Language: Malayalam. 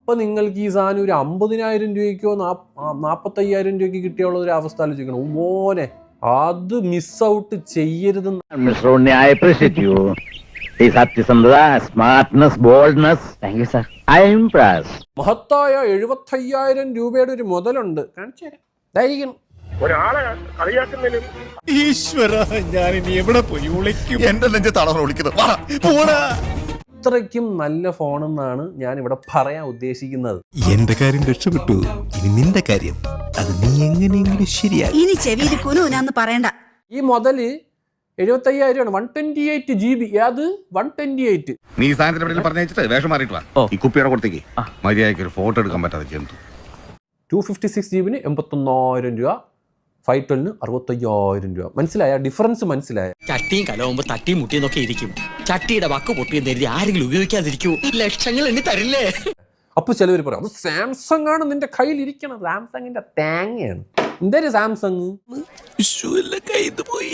ഇപ്പം നിങ്ങൾക്ക് ഈ സാധനം ഒരു 50,000 രൂപയ്ക്കോ 45,000 രൂപയ്ക്ക് കിട്ടിയുള്ള ഒരു അവസ്ഥ ആലോചിക്കണം. മോനെ അത് മിസ് ഔട്ട് ചെയ്യരുതെന്ന്. മഹത്തായ 75,000 രൂപയുടെ ഒരു മുതലുണ്ട്. കാണിച്ചു തരാം. ഇതായിരിക്കണം. ഒരാളെ കളിയാക്കുന്നതിലും ഈശ്വര ഞാൻ ഇനി എവിടെ പോയി വിളിക്കും? എന്റെ നെഞ്ച് തളർന്ന് വിളിക്കുന്നത്. അത്രയ്ക്കും നല്ല ഫോണെന്നാണ് ഞാൻ ഇവിടെ പറയാൻ ഉദ്ദേശിക്കുന്നത്. എന്റെ കാര്യം രക്ഷപ്പെട്ടു. ഇനി നിന്റെ കാര്യം അത് നീ എങ്ങനെയെങ്കിലും ശരിയായി. ഇനി ചെവിയിൽ കുനുനാന്ന് പറയണ്ട. ഈ മുതല് 75,000 ആണ്. 128 GB. അത് 128. നീ സാധനത്തിന് പറഞ്ഞിട്ട് വേഷം മാറിയിട്ട് വാ. ഈ കുപ്പിയുടെ കൊടുത്തേക്ക് മര്യാദയ്ക്ക് ഒരു ഫോട്ടോ എടുക്കാൻ പറ്റാതെ ജന്തു. 256 GB 81,000 രൂപ. 512 65,000 രൂപ. മനസ്സിലായ ഡിഫറൻസ്? മനസ്സിലായ? ചട്ടിയും കലവുമ്പോ തട്ടിയും മുട്ടിയെന്നൊക്കെ ഇരിക്കും. ചട്ടിയുടെ വക്ക് പൊട്ടിയെന്ന് കരുതി ആരെങ്കിലും ഉപയോഗിക്കാതിരിക്കൂ. ലക്ഷങ്ങൾ എണ്ണി തരില്ലേ? അപ്പൊ ചിലവർ പറയും അത് സാംസങ് ആണ് നിന്റെ കയ്യിൽ ഇരിക്കണം. സാംസങ്ങിന്റെ തേങ്ങയാണ്. എന്തൊരു സാംസങ് കയ്യിൽ പോയി.